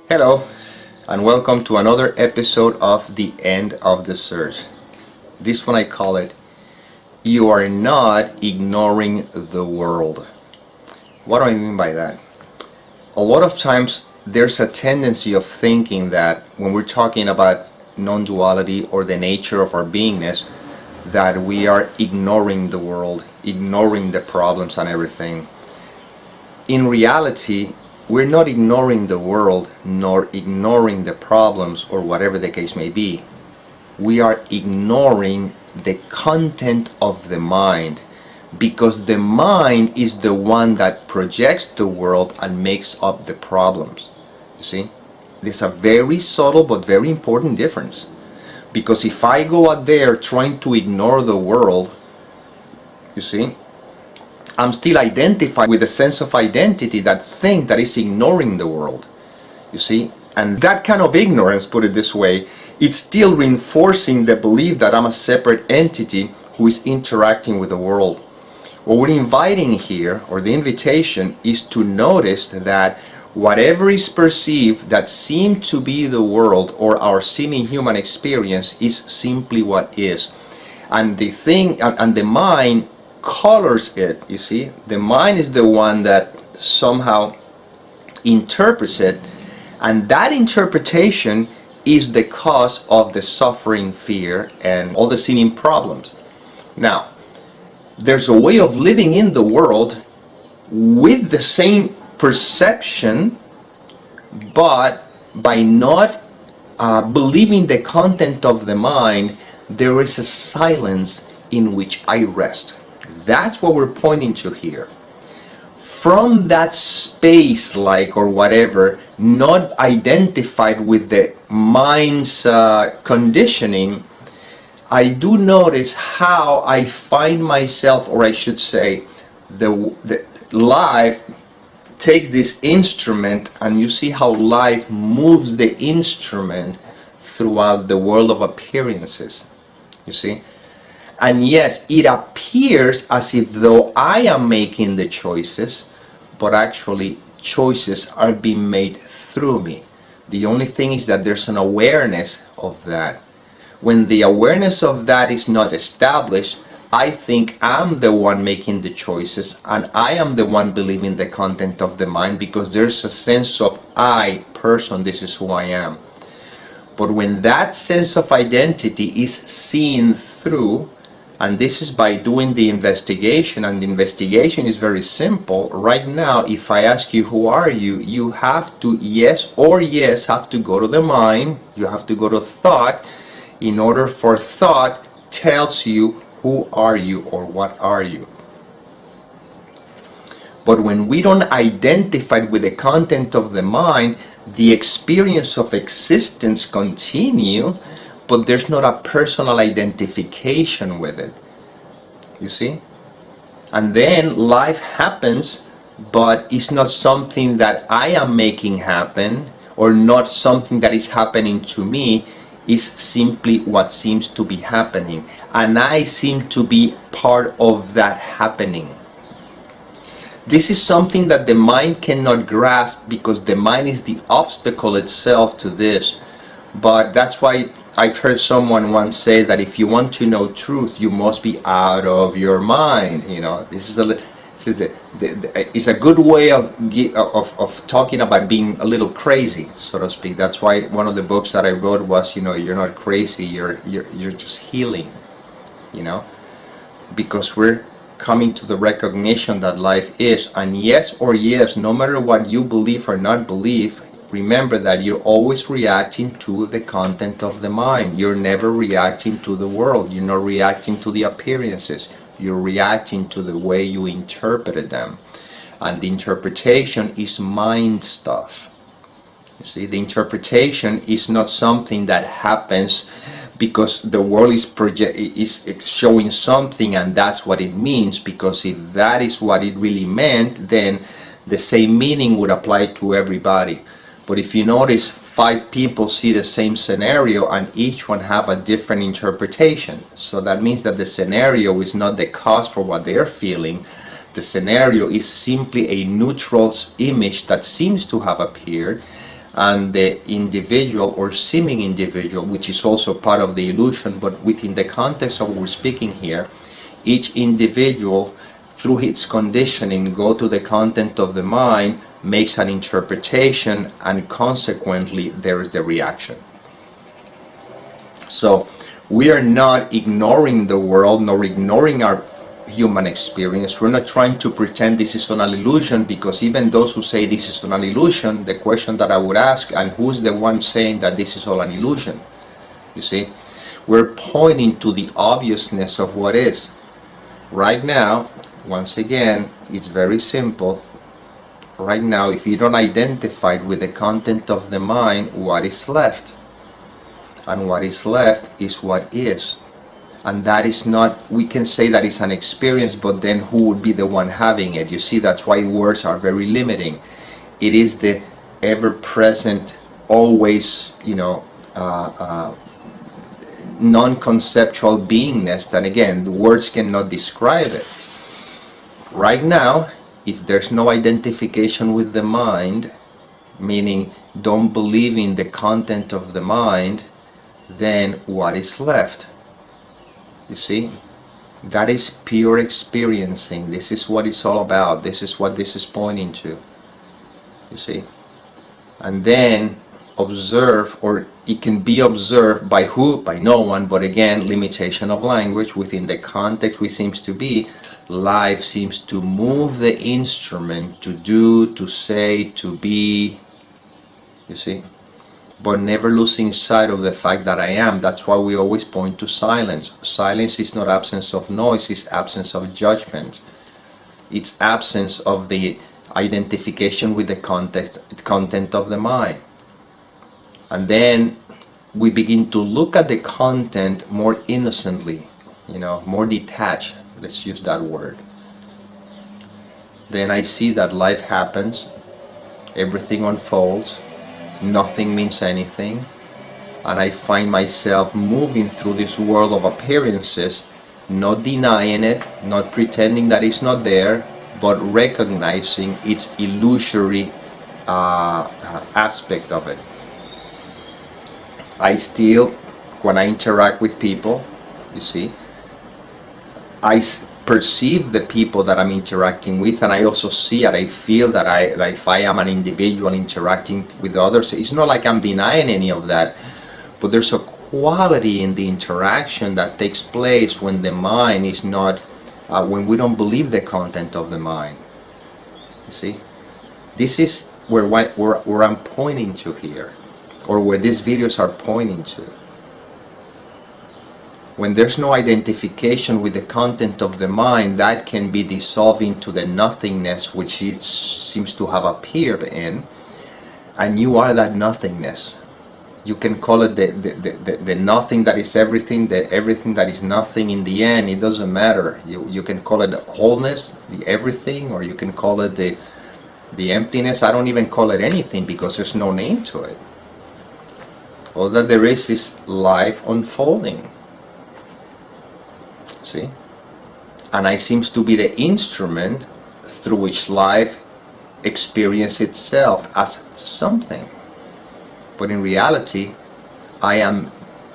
Hello, and welcome to another episode of The End of the Search. This one I call it, You Are Not Ignoring the World. What do I mean by that? A lot of times there's a tendency of thinking that when we're talking about non-duality or the nature of our beingness, that we are ignoring the world, ignoring the problems and everything. In reality, we're not ignoring the world nor ignoring the problems or whatever the case may be. We are ignoring the content of the mind, because the mind is the one that projects the world and makes up the problems. You see? There's a very subtle but very important difference. Because if I go out there trying to ignore the world, you see, I'm still identified with a sense of identity that thinks that is ignoring the world, you see? And that kind of ignorance, put it this way, it's still reinforcing the belief that I'm a separate entity who is interacting with the world. What we're inviting here, or the invitation, is to notice that whatever is perceived that seems to be the world or our seeming human experience is simply what is. And the thing, and the mind colors it, you see. The mind is the one that somehow interprets it, and that interpretation is the cause of the suffering, fear, and all the seeming problems. Now, there's a way of living in the world with the same perception, but by not believing the content of the mind, there is a silence in which I rest. That's what we're pointing to here. From that space, like, or whatever, not identified with the mind's conditioning, I do notice how I find myself, or I should say, the life takes this instrument, and you see how life moves the instrument throughout the world of appearances, you see. And yes, it appears as if though I am making the choices, but actually choices are being made through me. The only thing is that there's an awareness of that. When the awareness of that is not established, I think I'm the one making the choices, and I am the one believing the content of the mind, because there's a sense of I, person, this is who I am. But when that sense of identity is seen through, and this is by doing the investigation, and the investigation is very simple. Right now, if I ask you, who are you? You have to, yes or yes, have to go to the mind, you have to go to thought, in order for thought tells you, who are you or what are you? But when we don't identify with the content of the mind, the experience of existence continue, but there's not a personal identification with it, you see? And then life happens, but it's not something that I am making happen, or not something that is happening to me. Is simply what seems to be happening, and I seem to be part of that happening. This is something that the mind cannot grasp, because the mind is the obstacle itself to this. But that's why I've heard someone once say that if you want to know truth, you must be out of your mind. You know, this is it's a good way of talking about being a little crazy, so to speak. That's why one of the books that I wrote was, you know, you're not crazy, you're just healing, you know, because we're coming to the recognition that life is, and yes or yes, no matter what you believe or not believe, remember that you're always reacting to the content of the mind. You're never reacting to the world. You're not reacting to the appearances. You're reacting to the way you interpreted them. And the interpretation is mind stuff. You see, the interpretation is not something that happens because the world is showing something and that's what it means, because if that is what it really meant, then the same meaning would apply to everybody. But if you notice, 5 people see the same scenario and each one have a different interpretation. So that means that the scenario is not the cause for what they're feeling. The scenario is simply a neutral image that seems to have appeared, and the individual or seeming individual, which is also part of the illusion, but within the context of what we're speaking here, each individual, through its conditioning, go to the content of the mind, makes an interpretation, and consequently there is the reaction. So we are not ignoring the world nor ignoring our human experience. We're not trying to pretend this is an illusion, because even those who say this is an illusion, the question that I would ask, and who's the one saying that this is all an illusion? You see, we're pointing to the obviousness of what is. Right now, once again, it's very simple. Right now, if you don't identify with the content of the mind, what is left? And what is left is what is. And that is not, we can say that it's an experience, but then who would be the one having it? You see, that's why words are very limiting. It is the ever-present, always, non-conceptual beingness that, again, the words cannot describe it. Right now, if there's no identification with the mind, meaning don't believe in the content of the mind, then what is left? You see, that is pure experiencing. This is what it's all about. This is what this is pointing to. You see, and then observe, or it can be observed by who? By no one. But again, limitation of language. Within the context we seems to be, life seems to move the instrument to do, to say, to be. You see, but never losing sight of the fact that I am. That's why we always point to silence. Silence is not absence of noise, it's absence of judgment. It's absence of the identification with the content of the mind. And then we begin to look at the content more innocently, more detached. Let's use that word. Then I see that life happens, everything unfolds, nothing means anything, and I find myself moving through this world of appearances, not denying it, not pretending that it's not there, but recognizing its illusory aspect of it. I still, when I interact with people, you see, I perceive the people that I'm interacting with, and I also see it, I feel that if I am an individual interacting with others, it's not like I'm denying any of that, but there's a quality in the interaction that takes place when the mind is not, when we don't believe the content of the mind. You see, this is where I'm pointing to here, or where these videos are pointing to. When there's no identification with the content of the mind, that can be dissolved into the nothingness which it seems to have appeared in, and you are that nothingness. You can call it the nothing that is everything, the everything that is nothing. In the end, it doesn't matter. You can call it the wholeness, the everything, or you can call it the emptiness. I don't even call it anything, because there's no name to it. All that there is life unfolding. See? And I seems to be the instrument through which life experiences itself as something. But in reality, I am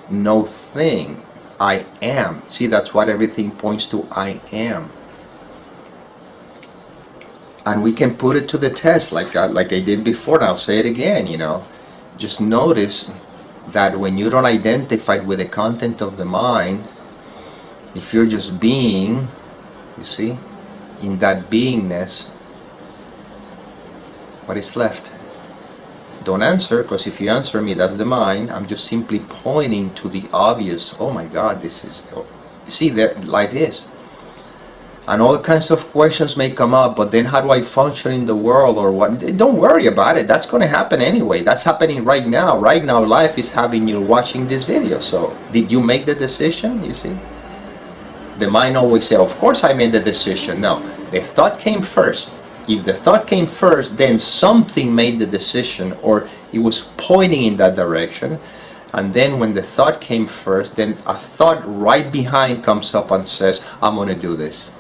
no thing. I am. See, that's what everything points to. I am. And we can put it to the test like I did before, and I'll say it again, Just notice that when you don't identify with the content of the mind, if you're just being, you see, in that beingness, what is left? Don't answer, because if you answer me, that's the mind. I'm just simply pointing to the obvious. Oh my God, this is, you see, there life is. And all kinds of questions may come up, but then how do I function in the world, or what? Don't worry about it. That's going to happen anyway. That's happening right now. Right now, life is having you watching this video. So did you make the decision? You see? The mind always says, of course I made the decision. No, the thought came first. If the thought came first, then something made the decision, or it was pointing in that direction. And then when the thought came first, then a thought right behind comes up and says, I'm going to do this.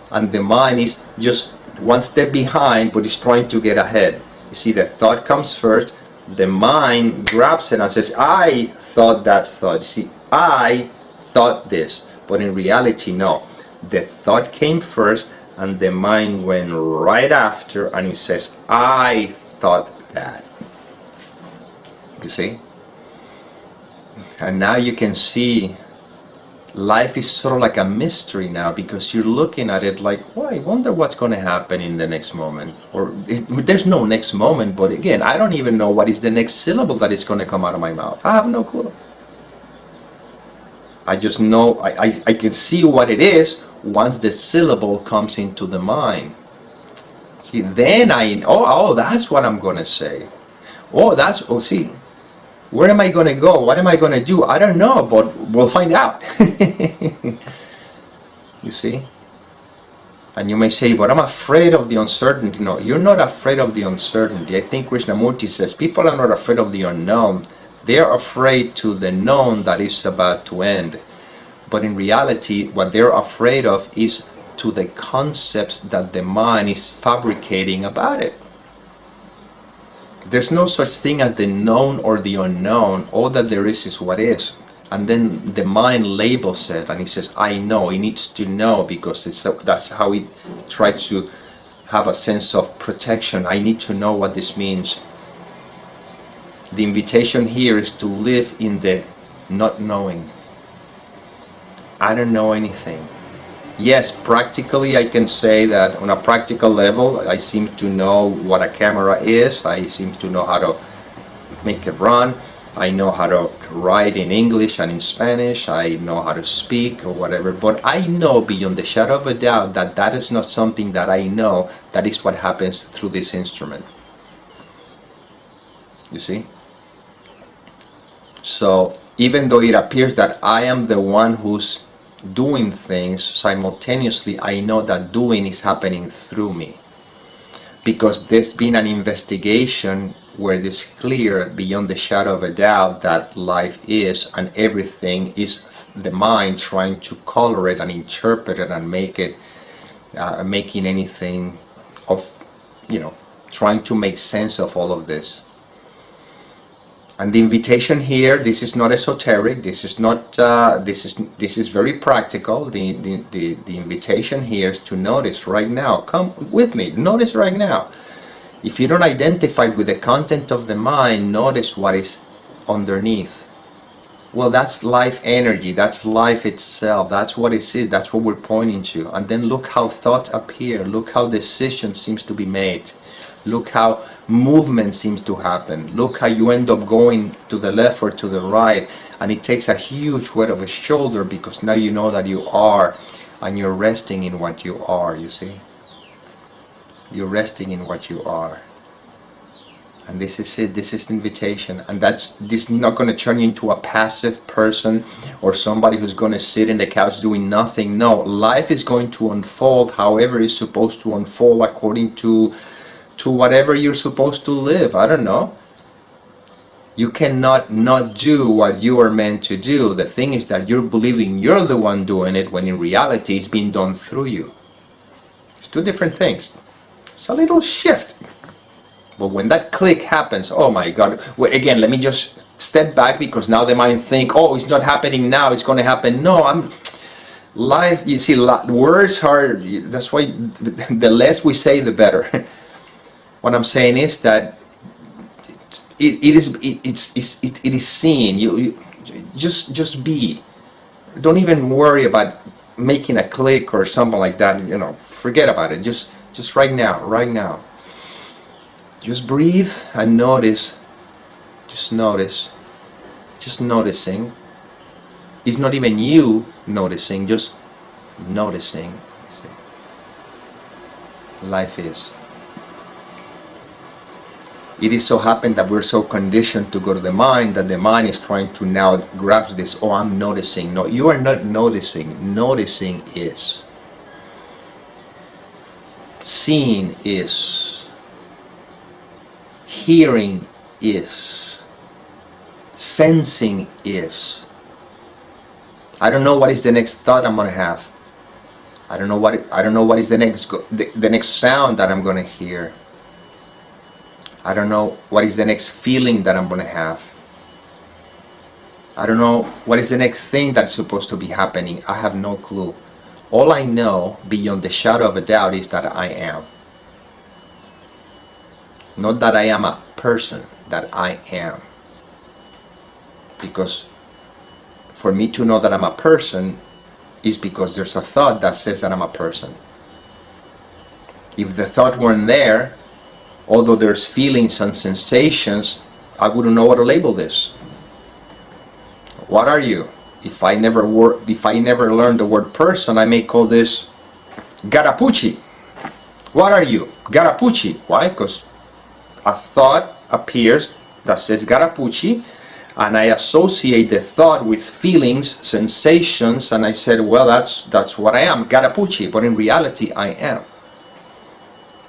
And the mind is just one step behind, but it's trying to get ahead. You see, the thought comes first, the mind grabs it and says, I thought that thought. You see, I thought this, but in reality, no. The thought came first and the mind went right after, and it says, I thought that. You see? And now you can see life is sort of like a mystery now, because you're looking at it like, well, I wonder what's going to happen in the next moment. Or there's no next moment, but again, I don't even know what is the next syllable that is going to come out of my mouth. I have no clue. I just know, I can see what it is once the syllable comes into the mind. See, then oh, that's what I'm going to say. Oh, see, where am I going to go? What am I going to do? I don't know, but we'll find out. You see? And you may say, but I'm afraid of the uncertainty. No, you're not afraid of the uncertainty. I think Krishnamurti says people are not afraid of the unknown. They're afraid to the known that is about to end. But in reality, what they're afraid of is to the concepts that the mind is fabricating about it. There's no such thing as the known or the unknown. All that there is what is. And then the mind labels it and it says, I know. It needs to know, because that's how it tries to have a sense of protection. I need to know what this means. The invitation here is to live in the not knowing. I don't know anything. Yes, practically I can say that on a practical level, I seem to know what a camera is. I seem to know how to make it run. I know how to write in English and in Spanish. I know how to speak or whatever. But I know beyond the shadow of a doubt that that is not something that I know. That is what happens through this instrument. You see? So even though it appears that I am the one who's doing things, simultaneously I know that doing is happening through me, because there's been an investigation where it is clear beyond the shadow of a doubt that life is, and everything is the mind trying to color it and interpret it and make it making anything of, trying to make sense of all of this. And the invitation here, this is not esoteric, this is not, this is very practical. The invitation here is to notice right now. Come with me, notice right now. If you don't identify with the content of the mind, notice what is underneath. Well, that's life energy, that's life itself, that's what it is, that's what we're pointing to. And then look how thoughts appear, look how decision seems to be made. Look how movement seems to happen. Look how you end up going to the left or to the right. And it takes a huge weight of a shoulder, because now you know that you are, and you're resting in what you are, you see. You're resting in what you are. And this is it, this is the invitation. And this is not going to turn you into a passive person or somebody who's going to sit in the couch doing nothing. No, life is going to unfold however it's supposed to unfold, according to whatever you're supposed to live. I don't know. You cannot not do what you are meant to do. The thing is that you're believing you're the one doing it, when in reality it's being done through you. It's two different things. It's a little shift. But when that click happens, oh my God. Well, again, let me just step back, because now the mind think, oh, it's not happening now, it's going to happen. No, life, you see, words are, that's why the less we say, the better. What I'm saying is that it is seen. You just be. Don't even worry about making a click or something like that. Forget about it. Just right now. Just breathe and notice. Just notice. Just noticing. It's not even you noticing. Just noticing. See? Life is. It is so happened that we're so conditioned to go to the mind that the mind is trying to now grasp this. Oh, I'm noticing. No, you are not noticing. Noticing is. Seeing is. Hearing is. Sensing is. I don't know what is the next thought I'm going to have. I don't know what is the next sound that I'm going to hear. I don't know what is the next feeling that I'm going to have. I don't know what is the next thing that's supposed to be happening. I have no clue. All I know, beyond the shadow of a doubt, is that I am. Not that I am a person, that I am. Because for me to know that I'm a person is because there's a thought that says that I'm a person. If the thought weren't there, although there's feelings and sensations, I wouldn't know what to label this. What are you? If I never learned the word person, I may call this Garapucci. What are you? Garapucci. Why? Because a thought appears that says Garapucci, and I associate the thought with feelings, sensations, and I said, well, that's what I am, Garapucci. But in reality, I am.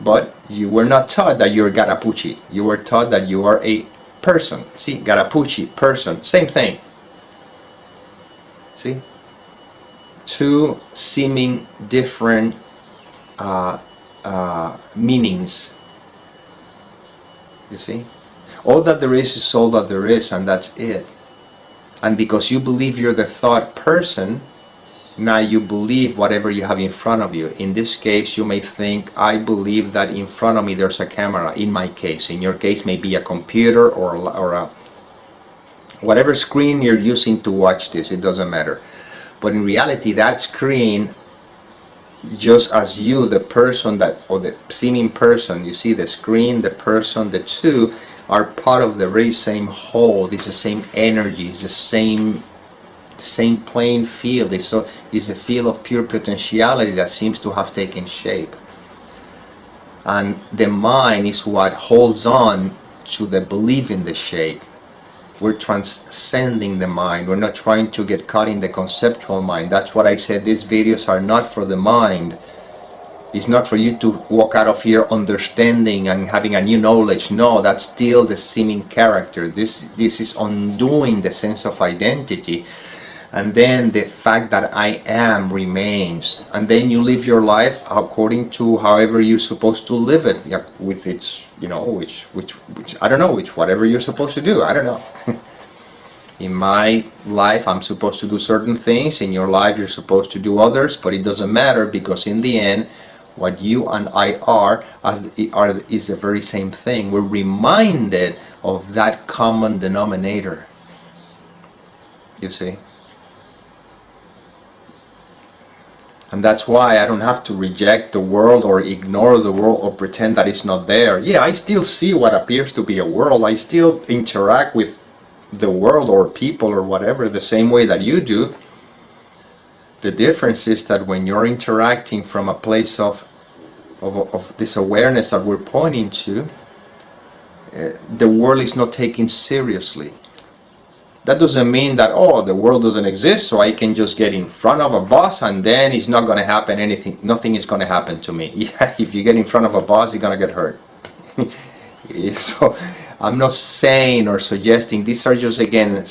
But you were not taught that you're Garapucci. You were taught that you are a person. See, Garapucci, person, same thing. See? Two seeming different meanings. You see? All that there is all that there is, and that's it. And because you believe you're the thought person, now you believe whatever you have in front of you. In this case, you may think, I believe that in front of me there's a camera. In my case, in your case, maybe a computer or a whatever screen you're using to watch this, it doesn't matter. But in reality, that screen, just as you, the person that, or the seeming person, you see the screen, the person, the two are part of the very same whole. It's the same energy, it's the same playing field. It's a field of pure potentiality that seems to have taken shape. And the mind is what holds on to the belief in the shape. We're transcending the mind. We're not trying to get caught in the conceptual mind. That's what I said. These videos are not for the mind. It's not for you to walk out of here understanding and having a new knowledge. No, that's still the seeming character. This is undoing the sense of identity. And then the fact that I am remains. And then you live your life according to however you're supposed to live it, with its, which I don't know, whatever you're supposed to do, I don't know. In my life, I'm supposed to do certain things. In your life, you're supposed to do others, but it doesn't matter, because in the end, what you and I are is the very same thing. We're reminded of that common denominator. You see? And that's why I don't have to reject the world or ignore the world or pretend that it's not there. Yeah, I still see what appears to be a world. I still interact with the world or people or whatever the same way that you do. The difference is that when you're interacting from a place of this awareness that we're pointing to, the world is not taken seriously. That doesn't mean that, the world doesn't exist, so I can just get in front of a bus and then it's not going to happen anything. Nothing is going to happen to me. Yeah, if you get in front of a bus, you're going to get hurt. So I'm not saying or suggesting, these are just, again,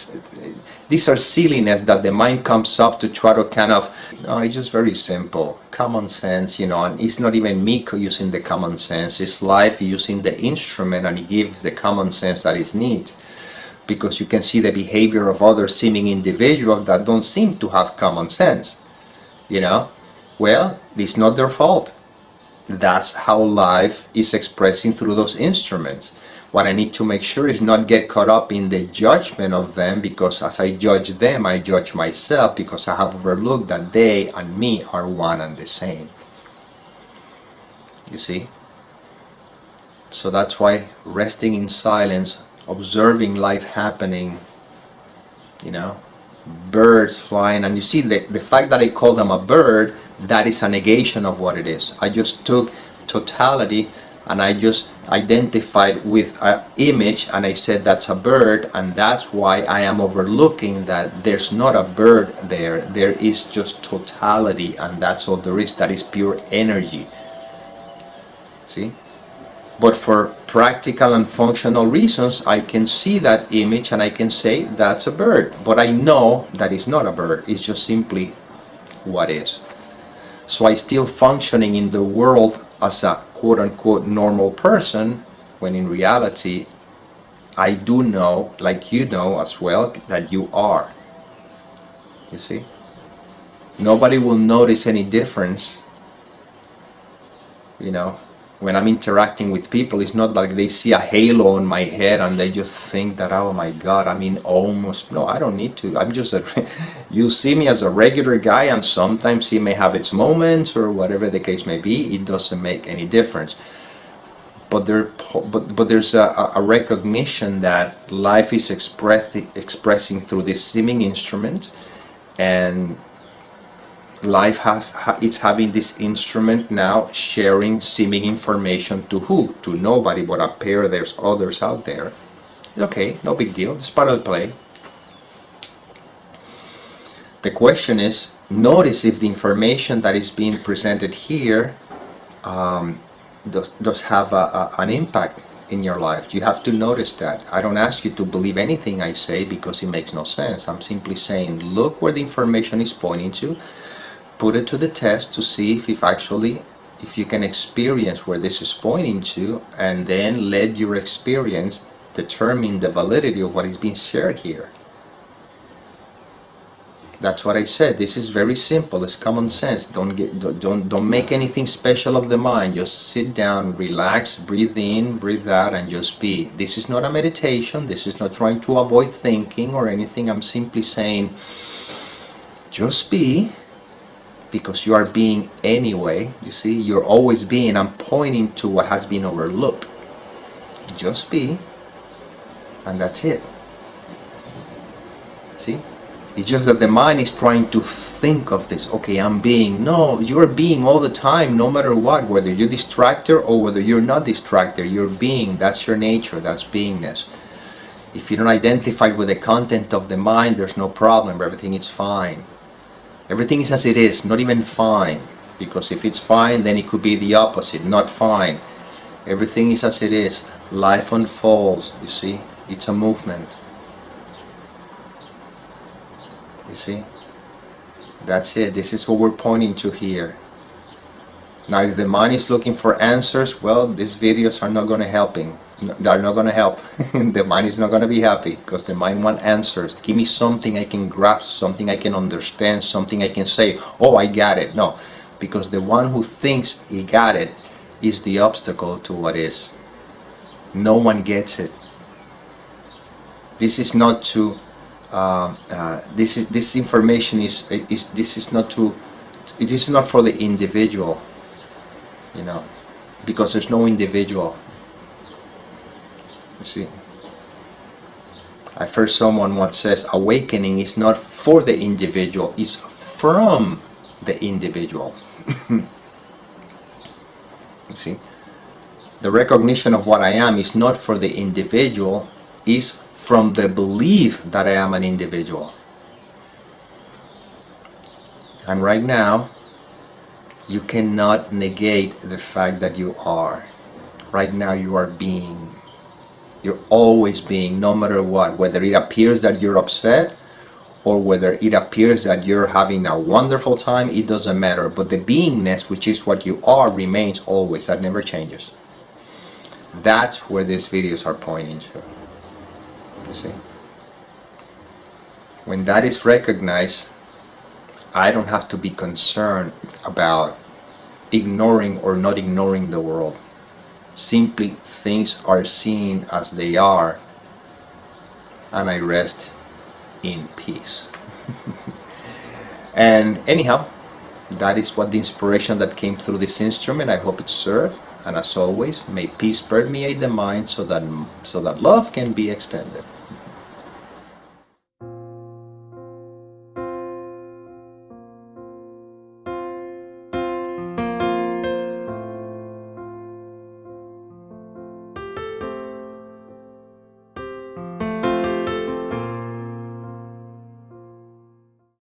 these are silliness that the mind comes up to try to kind of, no, it's just very simple. Common sense, and it's not even me using the common sense. It's life using the instrument, and it gives the common sense that is neat. Because you can see the behavior of other seeming individuals that don't seem to have common sense. Well, it's not their fault. That's how life is expressing through those instruments. What I need to make sure is not get caught up in the judgment of them, because as I judge them, I judge myself, because I have overlooked that they and me are one and the same. You see? So that's why resting in silence, observing life happening, birds flying, and you see the fact that I call them a bird, that is a negation of what it is. I just took totality and I just identified with an image and I said that's a bird, and that's why I am overlooking that there's not a bird there. There is just totality, and that's all there is. That is pure energy. See? But for practical and functional reasons, I can see that image and I can say that's a bird. But I know that it's not a bird. It's just simply what is. So I still functioning in the world as a quote-unquote normal person, when in reality I do know, like you know as well, that you are. You see? Nobody will notice any difference, you know. When I'm interacting with people, it's not like they see a halo on my head and they just think that, oh my God, I mean, almost. No, I don't need to. I'm just you see me as a regular guy, and sometimes he may have its moments or whatever the case may be. It doesn't make any difference. But there's a recognition that life is expressing through this seeming instrument, and life is having this instrument now sharing seeming information to who? To nobody, but a pair, there's others out there. Okay, no big deal, it's part of the play. The question is, notice if the information that is being presented here does have an impact in your life. You have to notice that. I don't ask you to believe anything I say because it makes no sense. I'm simply saying, look where the information is pointing to, put it to the test to see if you can experience where this is pointing to, and then let your experience determine the validity of what is being shared here. That's what I said. This is very simple. It's common sense. Don't make anything special of the mind. Just sit down, relax, breathe in, breathe out, and just be. This is not a meditation. This is not trying to avoid thinking or anything. I'm simply saying, just be, because you are being anyway. You see, you're always being. I'm pointing to what has been overlooked. Just be, and that's it. See? It's just that the mind is trying to think of this. Okay, I'm being. No, you're being all the time, no matter what. Whether you're distracted or whether you're not distracted, you're being. That's your nature. That's beingness. If you don't identify with the content of the mind, there's no problem. Everything is fine. Everything is as it is, not even fine. Because if it's fine, then it could be the opposite, not fine. Everything is as it is. Life unfolds, you see. It's a movement. You see? That's it. This is what we're pointing to here. Now, if the mind is looking for answers, well, these videos are not going to help him. They're not going to help. The mind is not going to be happy because the mind wants answers. Give me something I can grasp, something I can understand, something I can say, oh, I got it. No, because the one who thinks he got it is the obstacle to what is. No one gets it. This is not to this information this is not for the individual, you know, because there's no individual. You see, I've heard someone once says awakening is not for the individual, it's from the individual. You see, the recognition of what I am is not for the individual, is from the belief that I am an individual. And right now, you cannot negate the fact that you are. Right now you are being. You're always being, no matter what. Whether it appears that you're upset or whether it appears that you're having a wonderful time, it doesn't matter. But the beingness, which is what you are, remains always. That never changes. That's where these videos are pointing to. You see? When that is recognized, I don't have to be concerned about ignoring or not ignoring the world. Simply things are seen as they are, and I rest in peace. And anyhow, that is what the inspiration that came through this instrument. I hope it served. And as always, may peace permeate the mind so that love can be extended.